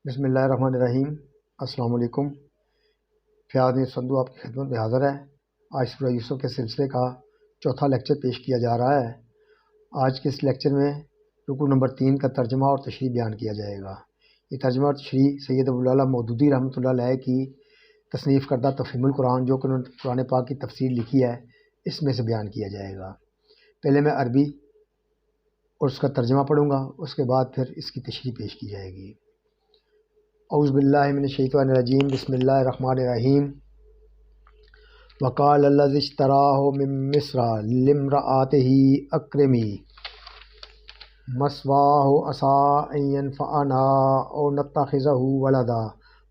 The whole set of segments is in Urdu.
بسم اللہ الرحمن الرحیم۔ السلام علیکم۔ فیاض سندو آپ کی خدمت میں حاضر ہے۔ آج سورہ یوسف کے سلسلے کا چوتھا لیکچر پیش کیا جا رہا ہے۔ آج کے اس لیکچر میں رکوع نمبر 3 کا ترجمہ اور تشریح بیان کیا جائے گا۔ یہ ترجمہ اور تشریح سید ابوالعلا مودودی رحمۃ اللہ علیہ کی تصنیف کردہ تفہیم القرآن جو کہ انہوں نے قرآن پاک کی تفسیر لکھی ہے، اس میں سے بیان کیا جائے گا۔ پہلے میں عربی اور اس کا ترجمہ پڑھوں گا، اس کے بعد پھر اس کی تشریح پیش کی جائے گی۔ اعوذ باللہ من الشیطان الرجیم، بسم اللہ الرحمن الرحیم۔ وقال الذی اشتراہ من مصر لامرأتہ اکرمی مثواہ عسیٰ ان ینفعنا او نتخذہ ولدا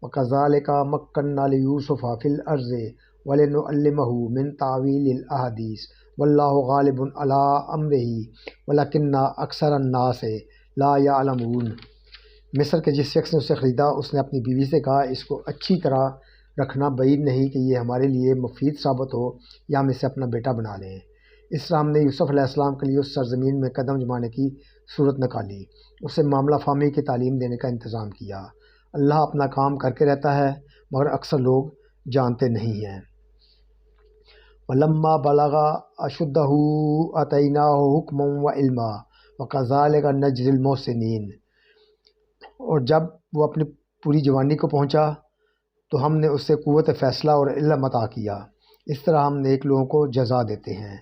وکذالک مکننا لیوسف فی الارض ولنعلمہ من تعویل الاحادیث واللہ غالب علی امرہ ولکن اکثر الناس لا یعلمون۔ مصر کے جس شخص نے اسے خریدا، اس نے اپنی بیوی سے کہا، اس کو اچھی طرح رکھنا بعید نہیں کہ یہ ہمارے لیے مفید ثابت ہو یا ہم اسے اپنا بیٹا بنا لیں۔ اس طرح ہم نے یوسف علیہ السلام کے لیے اس سرزمین میں قدم جمانے کی صورت نکالی، اسے معاملہ فہمی کی تعلیم دینے کا انتظام کیا۔ اللہ اپنا کام کر کے رہتا ہے، مگر اکثر لوگ جانتے نہیں ہیں۔ وَلَمَّا بَلَغَ أَشُدَّهُ آتَيْنَاهُ حُکْمًا وَعِلْمًا وَكَذَلِكَ نَجْزِي الْمُحْسِنِينَ۔ اور جب وہ اپنی پوری جوانی کو پہنچا تو ہم نے اس سے قوت فیصلہ اور علم عطا کیا، اس طرح ہم نیک لوگوں کو جزا دیتے ہیں۔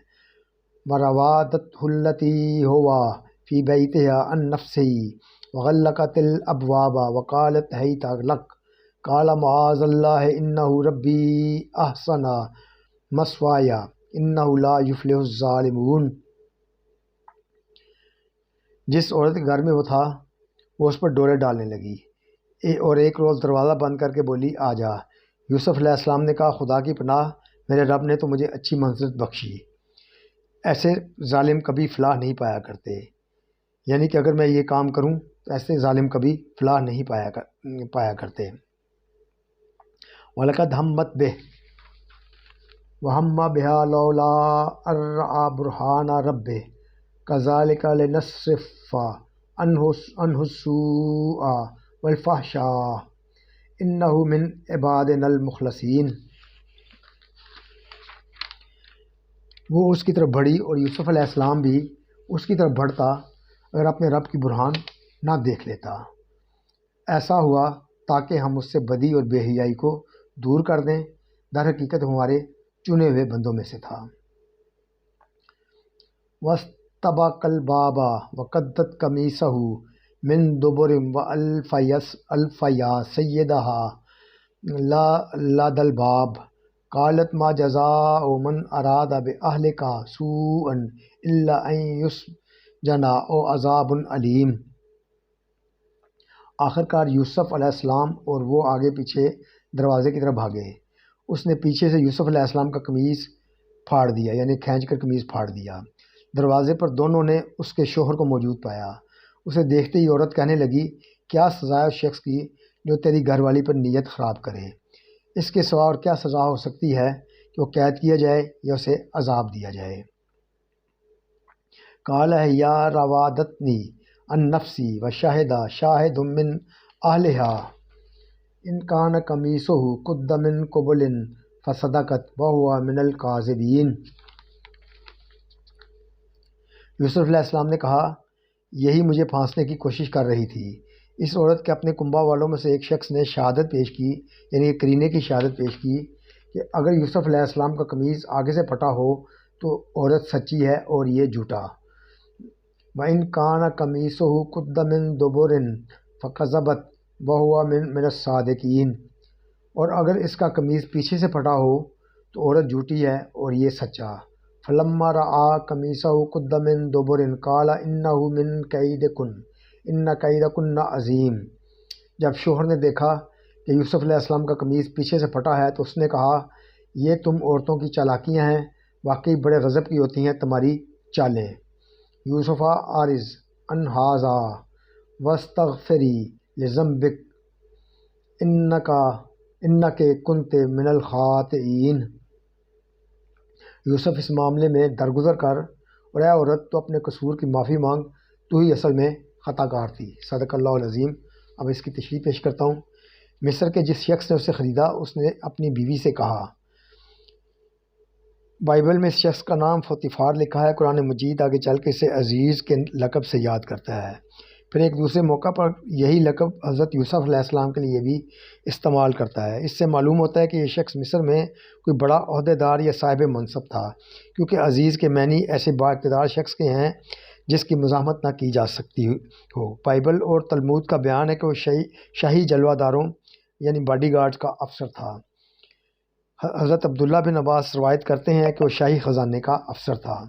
وَرَوَادَتْهُ الَّتِي هُوَ فِي بَيْتِهَا عَن نَّفْسِهِ وَغَلَّقَتِ الْأَبْوَابَ وَقَالَتْ هَيْتَ لَكَ قَالَ مَعَاذَ اللَّهِ إِنَّهُ رَبِّي أَحْسَنَ مَثْوَايَ إِنَّهُ لَا يُفْلِحُ الظَّالِمُونَ۔ جس عورت کے گھر میں وہ تھا، وہ اس پر ڈورے ڈالنے لگی اور ایک روز دروازہ بند کر کے بولی، آ جا۔ یوسف علیہ السلام نے کہا، خدا کی پناہ، میرے رب نے تو مجھے اچھی منزلت بخشی، ایسے ظالم کبھی فلاح نہیں پایا کرتے۔ یعنی کہ اگر میں یہ کام کروں تو ایسے ظالم کبھی فلاح نہیں پایا کرتے۔ وَلَقَدْ هَمَّتْ بِهِ وَهَمَّ بِهَا لَوْلَا أَن رَّأَىٰ بُرْهَانَ رَبِّهِ كَذَٰلِكَ لِنَصْرِفَ عنہ السوء والفحشاء انہ من عبادنا المخلصین۔ وہ اس کی طرف بڑھی اور یوسف علیہ السلام بھی اس کی طرف بڑھتا اگر اپنے رب کی برہان نہ دیکھ لیتا۔ ایسا ہوا تاکہ ہم اس سے بدی اور بے حیائی کو دور کر دیں، در حقیقت ہمارے چنے ہوئے بندوں میں سے تھا۔ وَاسْتَبَقَ الْبَابَ وَقَدَّتْ قَمِيصَهُ مِن دُبُرٍ وَأَلْفَ يَا سَيِّدَهَا لَدَى الْبَابِ قَالَتْ مَا جَزَاءُ مَنْ أَرَادَ بِأَهْلِكَ سُوءًا إِلَّا أَنْ يُسْجَنَ أَوْ عَذَابٌ أَلِيمٌ۔ آخر کار یوسف علیہ السلام اور وہ آگے پیچھے دروازے کی طرف بھاگے۔ اس نے پیچھے سے یوسف علیہ السلام کا قمیص پھاڑ دیا، یعنی کھینچ کر قمیص پھاڑ دیا۔ دروازے پر دونوں نے اس کے شوہر کو موجود پایا۔ اسے دیکھتے ہی عورت کہنے لگی، کیا سزا ہے اس شخص کی جو تیری گھر والی پر نیت خراب کرے؟ اس کے سوا اور کیا سزا ہو سکتی ہے کہ وہ قید کیا جائے یا اسے عذاب دیا جائے؟ قال ہی راودتنی عن نفسی وشہد شاہد من اہلہا ان کان قمیصہ قد من قبل فصدقت وہو من الکاذبین۔ یوسف علیہ السلام نے کہا، یہی مجھے پھانسنے کی کوشش کر رہی تھی۔ اس عورت کے اپنے کنبہ والوں میں سے ایک شخص نے شہادت پیش کی، یعنی قرینے کی شہادت پیش کی کہ اگر یوسف علیہ السلام کا قمیص آگے سے پھٹا ہو تو عورت سچی ہے اور یہ جھوٹا۔ وَإِن كَانَ قَمِيصُهُ قُدَّ مِن دُبُرٍ فَكَذَبَتْ وَهُوَ مِنَ الصَّادِقِينَ۔ اور اگر اس کا قمیص پیچھے سے پھٹا ہو تو عورت جھوٹی ہے اور یہ سچا۔ فَلَمَّا رَأَىٰ قَمِيصَهُ قُدَّ مِن دُبُرٍ قَالَ إِنَّهُ مِن كَيْدِكُنَّ إِنَّ كَيْدَكُنَّ عَظِيمٌ۔ جب شوہر نے دیکھا کہ یوسف علیہ السلام کا قمیص پیچھے سے پھٹا ہے تو اس نے کہا، یہ تم عورتوں کی چالاکیاں ہیں، واقعی بڑے غضب کی ہوتی ہیں تمہاری چالیں۔ یوسف اعرض عن ھذا واستغفری لذنبک انک کنت من الخاطئین۔ یوسف اس معاملے میں درگزر کر، اور اے عورت تو اپنے قصور کی معافی مانگ، تو ہی اصل میں خطا کار تھی۔ صدق اللہ العظیم۔ اب اس کی تشریح پیش کرتا ہوں۔ مصر کے جس شخص نے اسے خریدا اس نے اپنی بیوی سے کہا، بائبل میں اس شخص کا نام فوتیفار لکھا ہے۔ قرآن مجید آگے چل کے اسے عزیز کے لقب سے یاد کرتا ہے۔ پھر ایک دوسرے موقع پر یہی لقب حضرت یوسف علیہ السلام کے لیے بھی استعمال کرتا ہے۔ اس سے معلوم ہوتا ہے کہ یہ شخص مصر میں کوئی بڑا عہدیدار یا صاحب منصب تھا، کیونکہ عزیز کے معنی ایسے با اقتدار شخص کے ہیں جس کی مزاحمت نہ کی جا سکتی ہو۔ بائبل اور تلمود کا بیان ہے کہ وہ شاہی جلوہ داروں یعنی باڈی گارڈز کا افسر تھا۔ حضرت عبداللہ بن عباس روایت کرتے ہیں کہ وہ شاہی خزانے کا افسر تھا۔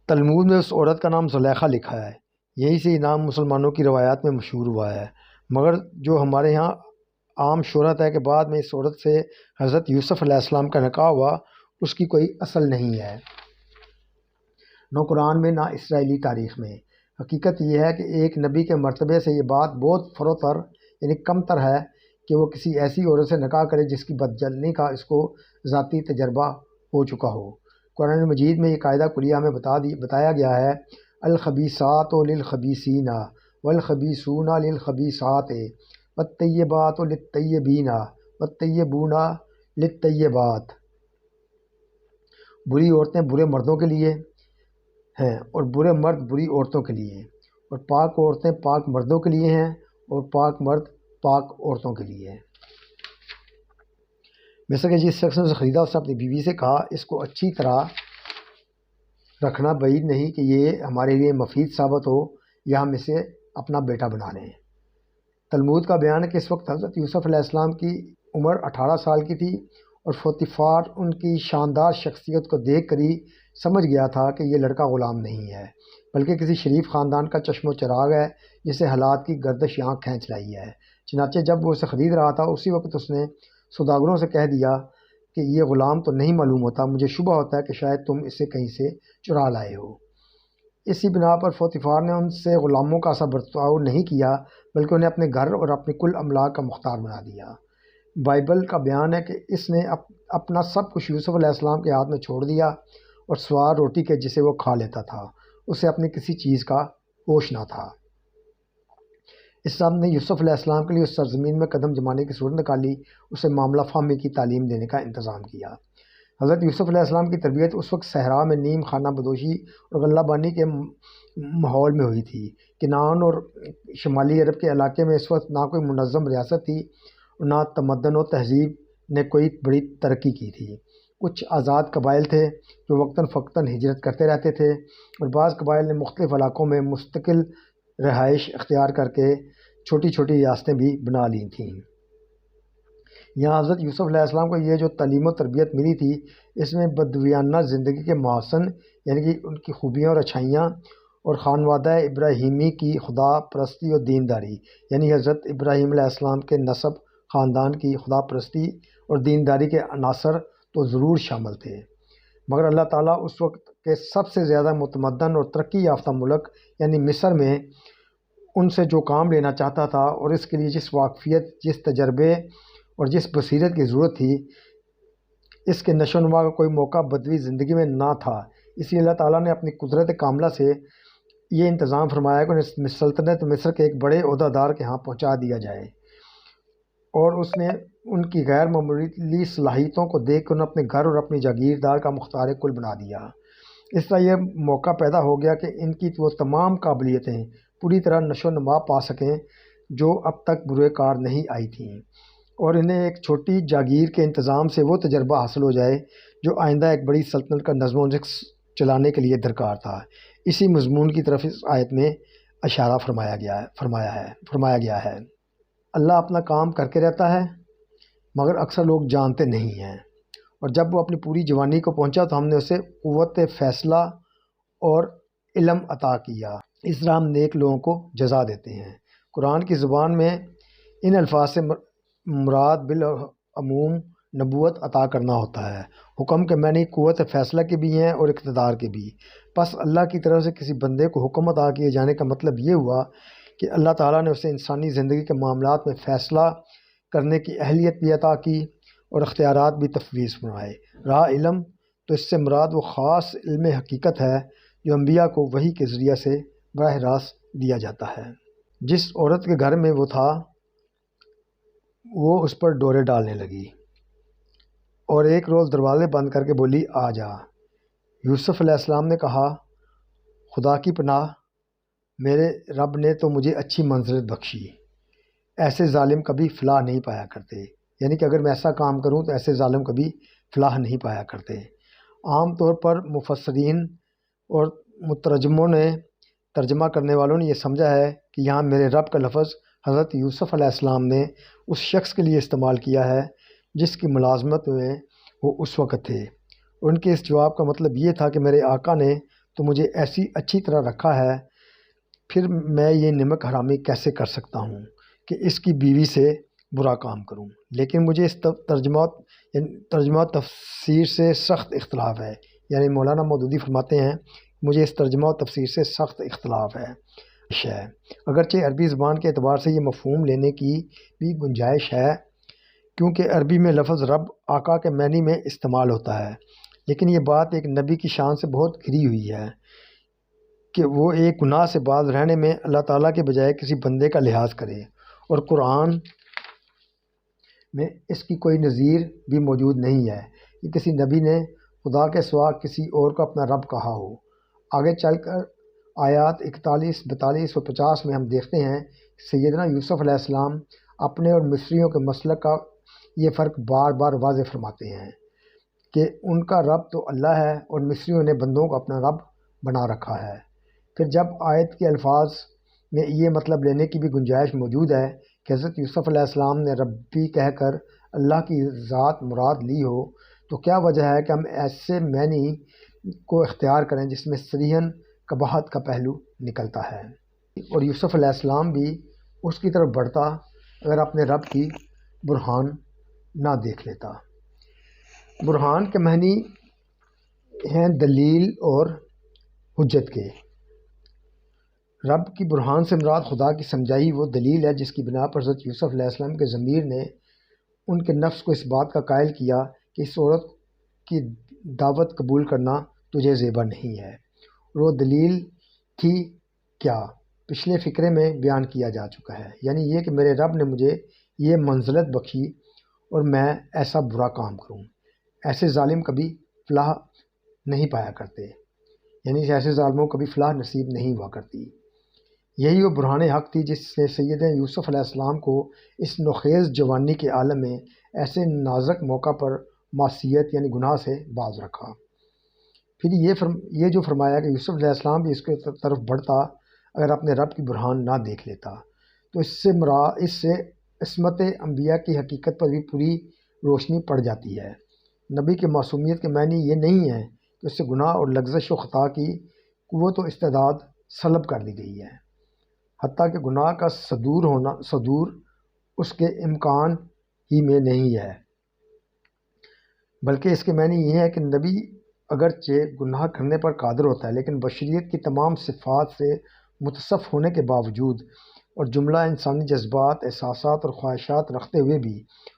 تلمود میں اس عورت کا نام زلیخا لکھا ہے۔ یہی سے یہ نام مسلمانوں کی روایات میں مشہور ہوا ہے، مگر جو ہمارے ہاں عام شہرت ہے کہ بعد میں اس عورت سے حضرت یوسف علیہ السلام کا نکاح ہوا، اس کی کوئی اصل نہیں ہے، نہ قرآن میں نہ اسرائیلی تاریخ میں۔ حقیقت یہ ہے کہ ایک نبی کے مرتبے سے یہ بات بہت فروتر یعنی کم تر ہے کہ وہ کسی ایسی عورت سے نکاح کرے جس کی بدجلنی کا اس کو ذاتی تجربہ ہو چکا ہو۔ قرآن مجید میں یہ قاعدہ کلیہ ہمیں بتایا گیا ہے، الخبیثات للخبیثین والخبیثون للخبیثات والطیبات للطیبین والطیبون للطیبات۔ بری عورتیں برے مردوں کے لیے ہیں اور برے مرد بری عورتوں کے لیے، اور پاک عورتیں پاک مردوں کے لیے ہیں اور پاک مرد پاک عورتوں کے لیے۔ مثل کہ جس شخص نے اسے خریدا اس نے اپنی بیوی سے کہا، اس کو اچھی طرح رکھنا بعید نہیں کہ یہ ہمارے لیے مفید ثابت ہو یا ہم اسے اپنا بیٹا بنا لیں۔ تلمود کا بیان ہے کہ اس وقت حضرت یوسف علیہ السلام کی عمر 18 سال کی تھی اور فوتیفار ان کی شاندار شخصیت کو دیکھ کر ہی سمجھ گیا تھا کہ یہ لڑکا غلام نہیں ہے بلکہ کسی شریف خاندان کا چشم و چراغ ہے جسے حالات کی گردش یہاں کھینچ لائی ہے۔ چنانچہ جب وہ اسے خرید رہا تھا اسی وقت اس نے سوداگروں سے کہہ دیا کہ یہ غلام تو نہیں معلوم ہوتا، مجھے شبہ ہوتا ہے کہ شاید تم اسے کہیں سے چرا لائے ہو۔ اسی بنا پر فوتیفار نے ان سے غلاموں کا ایسا برتاؤ نہیں کیا بلکہ انہیں اپنے گھر اور اپنے کل املاک کا مختار بنا دیا۔ بائبل کا بیان ہے کہ اس نے اپنا سب کچھ یوسف علیہ السلام کے ہاتھ میں چھوڑ دیا اور سوار روٹی کے جسے وہ کھا لیتا تھا، اسے اپنی کسی چیز کا ہوش نہ تھا۔ اس سب نے یوسف علیہ السلام کے لیے اس سرزمین میں قدم جمانے کی صورت نکالی، اسے معاملہ فہمی کی تعلیم دینے کا انتظام کیا۔ حضرت یوسف علیہ السلام کی تربیت اس وقت صحرا میں نیم خانہ بدوشی اور غلہ بانی کے ماحول میں ہوئی تھی۔ کنعان اور شمالی عرب کے علاقے میں اس وقت نہ کوئی منظم ریاست تھی اور نہ تمدن و تہذیب نے کوئی بڑی ترقی کی تھی۔ کچھ آزاد قبائل تھے جو وقتاً فوقتاً ہجرت کرتے رہتے تھے اور بعض قبائل نے مختلف علاقوں میں مستقل رہائش اختیار کر کے چھوٹی چھوٹی ریاستیں بھی بنا لی تھیں۔ یہاں حضرت یوسف علیہ السلام کو یہ جو تعلیم و تربیت ملی تھی اس میں بدویانہ زندگی کے محاسن یعنی کہ ان کی خوبیاں اور اچھائیاں اور خانوادہ ابراہیمی کی خدا پرستی اور دینداری یعنی حضرت ابراہیم علیہ السلام کے نسب خاندان کی خدا پرستی اور دینداری کے عناصر تو ضرور شامل تھے، مگر اللہ تعالیٰ اس وقت کے سب سے زیادہ متمدن اور ترقی یافتہ ملک یعنی مصر میں ان سے جو کام لینا چاہتا تھا اور اس کے لیے جس واقفیت، جس تجربے اور جس بصیرت کی ضرورت تھی، اس کے نشو و نما کا کوئی موقع بدوی زندگی میں نہ تھا۔ اس لیے اللہ تعالیٰ نے اپنی قدرت کاملہ سے یہ انتظام فرمایا کہ انہیں سلطنت مصر کے ایک بڑے عہدیدار کے ہاں پہنچا دیا جائے، اور اس نے ان کی غیر معمولی صلاحیتوں کو دیکھ کر انہیں اپنے گھر اور اپنی جاگیردار کا مختار کل بنا دیا۔ اس طرح یہ موقع پیدا ہو گیا کہ ان کی وہ تمام قابلیتیں پوری طرح نشو و نما پا سکیں جو اب تک بروئے کار نہیں آئی تھیں، اور انہیں ایک چھوٹی جاگیر کے انتظام سے وہ تجربہ حاصل ہو جائے جو آئندہ ایک بڑی سلطنت کا نظم و نسق چلانے کے لیے درکار تھا۔ اسی مضمون کی طرف اس آیت میں اشارہ فرمایا گیا ہے۔ اللہ اپنا کام کر کے رہتا ہے مگر اکثر لوگ جانتے نہیں ہیں، اور جب وہ اپنی پوری جوانی کو پہنچا تو ہم نے اسے قوت فیصلہ اور علم عطا کیا، اس طرح ہم نیک لوگوں کو جزا دیتے ہیں۔ قرآن کی زبان میں ان الفاظ سے مراد بالعموم نبوت عطا کرنا ہوتا ہے۔ حکم کے معنی قوت فیصلہ کے بھی ہیں اور اقتدار کے بھی۔ پس اللہ کی طرف سے کسی بندے کو حکم عطا کیے جانے کا مطلب یہ ہوا کہ اللہ تعالیٰ نے اسے انسانی زندگی کے معاملات میں فیصلہ کرنے کی اہلیت بھی عطا کی اور اختیارات بھی تفویض فرمائے۔ رہا علم تو اس سے مراد وہ خاص علم حقیقت ہے جو انبیاء کو وحی کے ذریعہ سے براہ راست دیا جاتا ہے۔ جس عورت کے گھر میں وہ تھا وہ اس پر ڈورے ڈالنے لگی اور ایک روز دروازے بند کر کے بولی آ جا۔ یوسف علیہ السلام نے کہا خدا کی پناہ، میرے رب نے تو مجھے اچھی منزلت بخشی، ایسے ظالم کبھی فلاح نہیں پایا کرتے، یعنی کہ اگر میں ایسا کام کروں تو ایسے ظالم کبھی فلاح نہیں پایا کرتے۔ عام طور پر مفسرین اور مترجموں نے، ترجمہ کرنے والوں نے یہ سمجھا ہے کہ یہاں میرے رب کا لفظ حضرت یوسف علیہ السلام نے اس شخص کے لیے استعمال کیا ہے جس کی ملازمت میں وہ اس وقت تھے۔ ان کے اس جواب کا مطلب یہ تھا کہ میرے آقا نے تو مجھے ایسی اچھی طرح رکھا ہے، پھر میں یہ نمک حرامی کیسے کر سکتا ہوں کہ اس کی بیوی سے برا کام کروں۔ لیکن مجھے اس ترجمہ تفسیر سے سخت اختلاف ہے، یعنی مولانا مودودی فرماتے ہیں مجھے اس ترجمہ و تفسیر سے سخت اختلاف ہے۔ اگرچہ عربی زبان کے اعتبار سے یہ مفہوم لینے کی بھی گنجائش ہے، کیونکہ عربی میں لفظ رب آقا کے معنی میں استعمال ہوتا ہے، لیکن یہ بات ایک نبی کی شان سے بہت گھری ہوئی ہے کہ وہ ایک گناہ سے باز رہنے میں اللہ تعالیٰ کے بجائے کسی بندے کا لحاظ کرے، اور قرآن میں اس کی کوئی نظیر بھی موجود نہیں ہے کہ کسی نبی نے خدا کے سوا کسی اور کو اپنا رب کہا ہو۔ آگے چل کر آیات 41، 42 اور 50 میں ہم دیکھتے ہیں سیدنا یوسف علیہ السلام اپنے اور مصریوں کے مسلک کا یہ فرق بار بار واضح فرماتے ہیں کہ ان کا رب تو اللہ ہے اور مصریوں نے بندوں کو اپنا رب بنا رکھا ہے۔ پھر جب آیت کے الفاظ میں یہ مطلب لینے کی بھی گنجائش موجود ہے کہ حضرت یوسف علیہ السلام نے ربی کہہ کر اللہ کی ذات مراد لی ہو، تو کیا وجہ ہے کہ ہم ایسے معنی کو اختیار کریں جس میں صریحاً قباحت کا پہلو نکلتا ہے؟ اور یوسف علیہ السلام بھی اس کی طرف بڑھتا اگر اپنے رب کی برہان نہ دیکھ لیتا۔ برہان کے معنی ہیں دلیل اور حجت کے۔ رب کی برہان سے مراد خدا کی سمجھائی وہ دلیل ہے جس کی بنا پر حضرت یوسف علیہ السلام کے ضمیر نے ان کے نفس کو اس بات کا قائل کیا کہ اس عورت کی دعوت قبول کرنا تجھے زیبا نہیں ہے۔ اور وہ دلیل تھی کیا؟ پچھلے فقرے میں بیان کیا جا چکا ہے، یعنی یہ کہ میرے رب نے مجھے یہ منزلت بخشی اور میں ایسا برا کام کروں، ایسے ظالم کبھی فلاح نہیں پایا کرتے، یعنی ایسے ظالموں کو کبھی فلاح نصیب نہیں ہوا کرتی۔ یہی وہ برہان حق تھی جس نے سیدنا یوسف علیہ السلام کو اس نوخیز جوانی کے عالم میں ایسے نازک موقع پر معصیت یعنی گناہ سے باز رکھا۔ پھر یہ جو فرمایا کہ یوسف علیہ السلام بھی اس کے طرف بڑھتا اگر اپنے رب کی برہان نہ دیکھ لیتا، تو اس سے عصمت انبیاء کی حقیقت پر بھی پوری روشنی پڑ جاتی ہے۔ نبی کے معصومیت کے معنی یہ نہیں ہے کہ اس سے گناہ اور لغزش و خطا کی قوت و استعداد سلب کر لی گئی ہے، حتیٰ کہ گناہ کا صدور اس کے امکان ہی میں نہیں ہے، بلکہ اس کے معنی یہ ہے کہ نبی اگرچہ گناہ کرنے پر قادر ہوتا ہے، لیکن بشریت کی تمام صفات سے متصف ہونے کے باوجود اور جملہ انسانی جذبات، احساسات اور خواہشات رکھتے ہوئے بھی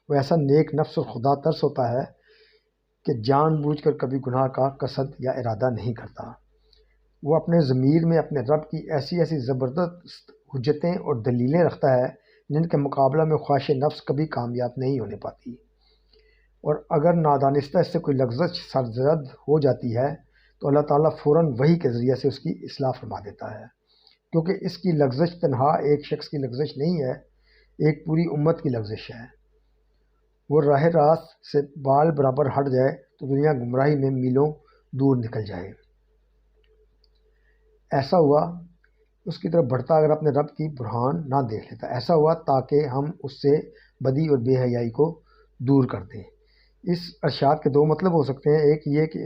وہ ایسا نیک نفس اور خدا ترس ہوتا ہے کہ جان بوجھ کر کبھی گناہ کا قصد یا ارادہ نہیں کرتا۔ وہ اپنے ضمیر میں اپنے رب کی ایسی زبردست حجتیں اور دلیلیں رکھتا ہے جن کے مقابلہ میں خواہش نفس کبھی کامیاب نہیں ہونے پاتی، اور اگر نادانستہ اس سے کوئی لغزش سرزد ہو جاتی ہے تو اللہ تعالیٰ فوراً وحی کے ذریعے سے اس کی اصلاح فرما دیتا ہے، کیونکہ اس کی لغزش تنہا ایک شخص کی لغزش نہیں ہے، ایک پوری امت کی لغزش ہے۔ وہ راہ راست سے بال برابر ہٹ جائے تو دنیا گمراہی میں میلوں دور نکل جائے۔ ایسا ہوا اس کی طرف بڑھتا اگر اپنے رب کی برہان نہ دیکھ لیتا، ایسا ہوا تاکہ ہم اس سے بدی اور بے حیائی کو دور کر دیں۔ اس ارشاد کے دو مطلب ہو سکتے ہیں، ایک یہ کہ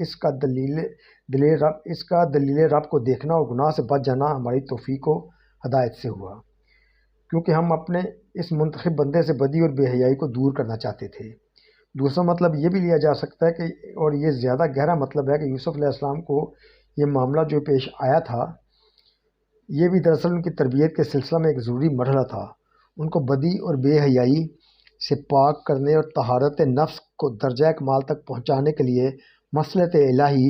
اس کا دلیل رب کو دیکھنا اور گناہ سے بچ جانا ہماری توفیق و ہدایت سے ہوا، کیونکہ ہم اپنے اس منتخب بندے سے بدی اور بے حیائی کو دور کرنا چاہتے تھے۔ دوسرا مطلب یہ بھی لیا جا سکتا ہے کہ، اور یہ زیادہ گہرا مطلب ہے، کہ یوسف علیہ السلام کو یہ معاملہ جو پیش آیا تھا یہ بھی دراصل ان کی تربیت کے سلسلہ میں ایک ضروری مرحلہ تھا۔ ان کو بدی اور بے حیائی سے پاک کرنے اور طہارت نفس کو درجہ کمال تک پہنچانے کے لیے مصلحت الہی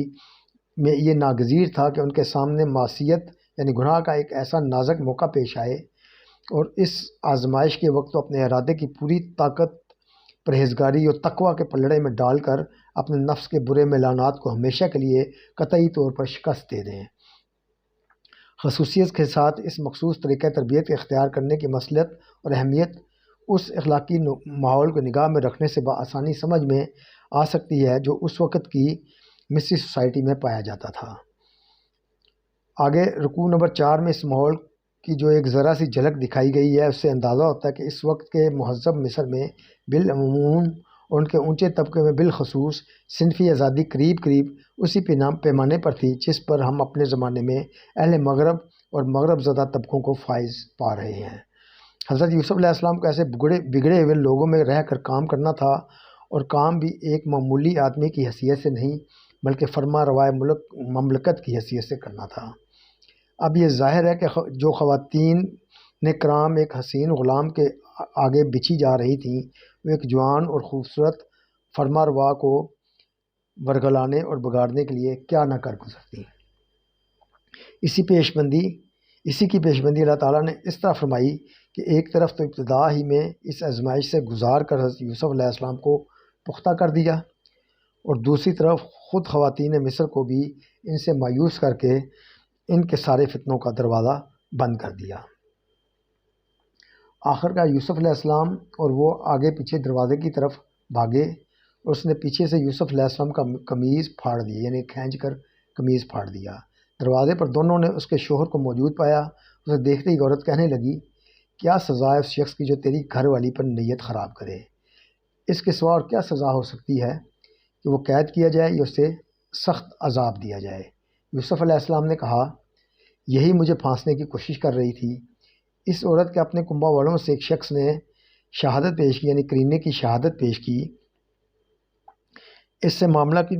میں یہ ناگزیر تھا کہ ان کے سامنے معصیت یعنی گناہ کا ایک ایسا نازک موقع پیش آئے اور اس آزمائش کے وقت تو اپنے ارادے کی پوری طاقت پرہیزگاری اور تقوی کے پلڑے میں ڈال کر اپنے نفس کے برے میلانات کو ہمیشہ کے لیے قطعی طور پر شکست دے دیں۔ خصوصیت کے ساتھ اس مخصوص طریقہ تربیت کے اختیار کرنے کی مصلحت اور اہمیت اس اخلاقی ماحول کو نگاہ میں رکھنے سے بآسانی سمجھ میں آ سکتی ہے جو اس وقت کی مصری سوسائٹی میں پایا جاتا تھا۔ آگے رکوع نمبر 4 میں اس ماحول کی جو ایک ذرا سی جھلک دکھائی گئی ہے اس سے اندازہ ہوتا ہے کہ اس وقت کے مہذب مصر میں بالعموم اور ان کے اونچے طبقے میں بالخصوص صنفی آزادی قریب اسی پیمانے پر تھی جس پر ہم اپنے زمانے میں اہل مغرب اور مغرب زدہ طبقوں کو فائز پا رہے ہیں۔ حضرت یوسف علیہ السلام کو ایسے بگڑے ہوئے لوگوں میں رہ کر کام کرنا تھا، اور کام بھی ایک معمولی آدمی کی حیثیت سے نہیں بلکہ فرما روائے مملکت کی حیثیت سے کرنا تھا۔ اب یہ ظاہر ہے کہ جو خواتین نے کرام ایک حسین غلام کے آگے بچھی جا رہی تھیں وہ ایک جوان اور خوبصورت فرما روا کو ورگلانے اور بگاڑنے کے لیے کیا نہ کر گزرتی۔ اسی کی پیش بندی اللہ تعالیٰ نے اس طرح فرمائی کہ ایک طرف تو ابتدا ہی میں اس آزمائش سے گزار کر حضرت یوسف علیہ السلام کو پختہ کر دیا، اور دوسری طرف خود خواتین مصر کو بھی ان سے مایوس کر کے ان کے سارے فتنوں کا دروازہ بند کر دیا۔ آخر کا یوسف علیہ السلام اور وہ آگے پیچھے دروازے کی طرف بھاگے، اور اس نے پیچھے سے یوسف علیہ السلام کا قمیض پھاڑ دیا، یعنی کھینچ کر قمیض پھاڑ دیا۔ دروازے پر دونوں نے اس کے شوہر کو موجود پایا۔ اسے دیکھتے ہی عورت کہنے لگی، کیا سزا ہے اس شخص کی جو تیری گھر والی پر نیت خراب کرے؟ اس کے سوا اور کیا سزا ہو سکتی ہے کہ وہ قید کیا جائے یا اسے سخت عذاب دیا جائے؟ یوسف علیہ السلام نے کہا، یہی مجھے پھانسنے کی کوشش کر رہی تھی۔ اس عورت کے اپنے کنبہ والوں سے ایک شخص نے شہادت پیش کی، یعنی کرینے کی شہادت پیش کی۔ اس سے معاملہ کی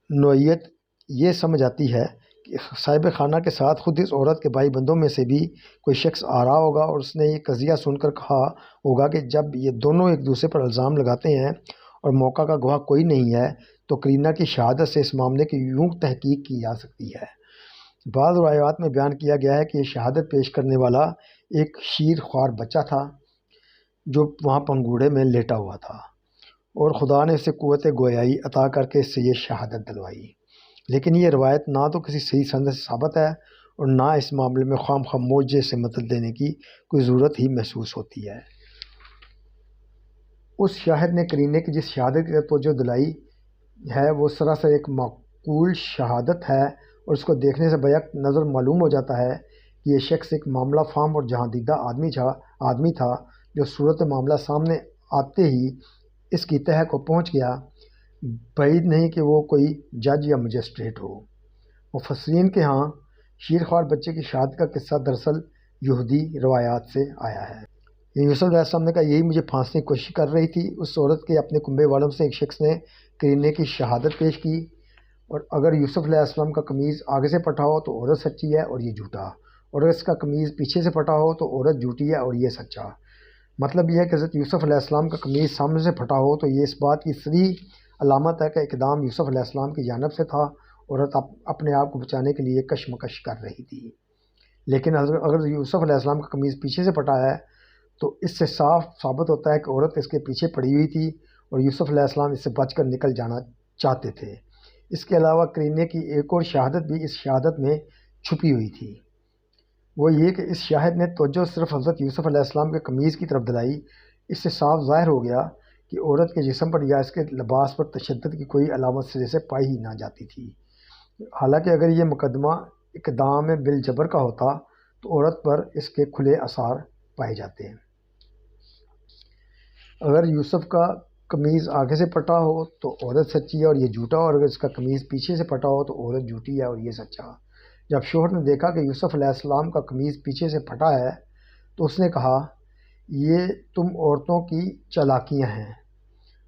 نوعیت یہ سمجھ آتی ہے کہ صاحب خانہ کے ساتھ خود اس عورت کے بھائی بندوں میں سے بھی کوئی شخص آ رہا ہوگا، اور اس نے یہ قضیہ سن کر کہا ہوگا کہ جب یہ دونوں ایک دوسرے پر الزام لگاتے ہیں اور موقع کا گواہ کوئی نہیں ہے تو کرینہ کی شہادت سے اس معاملے کی یوں تحقیق کی جا سکتی ہے۔ بعض روایات میں بیان کیا گیا ہے کہ یہ شہادت پیش کرنے والا ایک شیر خوار بچہ تھا جو وہاں پنگوڑے میں لیٹا ہوا تھا، اور خدا نے اسے قوت گویائی عطا کر کے اس سے یہ شہادت دلوائی۔ لیکن یہ روایت نہ تو کسی صحیح سند سے ثابت ہے اور نہ اس معاملے میں خواہ معجزے سے مدد دینے کی کوئی ضرورت ہی محسوس ہوتی ہے۔ اس شاہد نے کرینے کی جس شہادت کی توجہ دلائی ہے وہ سراسر ایک معقول شہادت ہے، اور اس کو دیکھنے سے بیک نظر معلوم ہو جاتا ہے کہ یہ شخص ایک معاملہ فہم اور جہاں دیدہ آدمی تھا جو صورت معاملہ سامنے آتے ہی اس کی تہہ کو پہنچ گیا۔ بعید نہیں کہ وہ کوئی جج یا مجسٹریٹ ہو۔ مفسرین کے ہاں شیرخوار بچے کی شہادت کا قصہ دراصل یہودی روایات سے آیا ہے۔ یوسف علیہ السلام نے کہا، یہی مجھے پھانسنے کی کوشش کر رہی تھی۔ اس عورت کے اپنے کنبے والوں سے ایک شخص نے کرینے کی شہادت پیش کی، اور اگر یوسف علیہ السلام کا قمیض آگے سے پھٹا ہو تو عورت سچی ہے اور یہ جھوٹا، اور اگر اس کا قمیض پیچھے سے پھٹا ہو تو عورت جھوٹی ہے اور یہ سچا۔ مطلب یہ ہے کہ حضرت یوسف علیہ السلام کا قمیض سامنے سے پھٹا ہو تو یہ اس بات کی صریح علامت ہے کہ اقدام یوسف علیہ السلام کی جانب سے تھا، عورت اپنے آپ کو بچانے کے لیے کشمکش کر رہی تھی۔ لیکن اگر یوسف علیہ السلام کا قمیض پیچھے سے پھٹا ہے تو اس سے صاف ثابت ہوتا ہے کہ عورت اس کے پیچھے پڑی ہوئی تھی اور یوسف علیہ السلام اس سے بچ کر نکل جانا چاہتے تھے۔ اس کے علاوہ کرینے کی ایک اور شہادت بھی اس شہادت میں چھپی ہوئی تھی، وہ یہ کہ اس شاہد نے توجہ صرف حضرت یوسف علیہ السلام کے قمیض کی طرف دلائی۔ اس سے صاف ظاہر ہو گیا کہ عورت کے جسم پر یا اس کے لباس پر تشدد کی کوئی علامت سرے سے پائی ہی نہ جاتی تھی۔ حالانکہ اگر یہ مقدمہ اقدام بالجبر کا ہوتا تو عورت پر اس کے کھلے آثار پائے جاتے ہیں۔ اگر یوسف کا قمیض آگے سے پھٹا ہو تو عورت سچی ہے اور یہ جھوٹا، اور اگر اس کا قمیض پیچھے سے پھٹا ہو تو عورت جھوٹی ہے اور یہ سچا۔ جب شوہر نے دیکھا کہ یوسف علیہ السلام کا قمیض پیچھے سے پھٹا ہے تو اس نے کہا، یہ تم عورتوں کی چالاکیاں ہیں،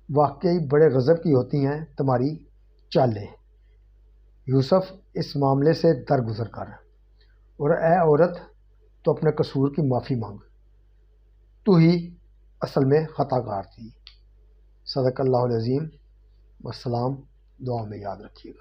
واقعی بڑے غضب کی ہوتی ہیں تمہاری چالیں۔ یوسف اس معاملے سے درگزر کر، اور اے عورت تو اپنے قصور کی معافی مانگ، تو ہی اصل میں خطا کار تھی۔ صدق اللہ العظیم۔ والسلام، دعا میں یاد رکھیے گا۔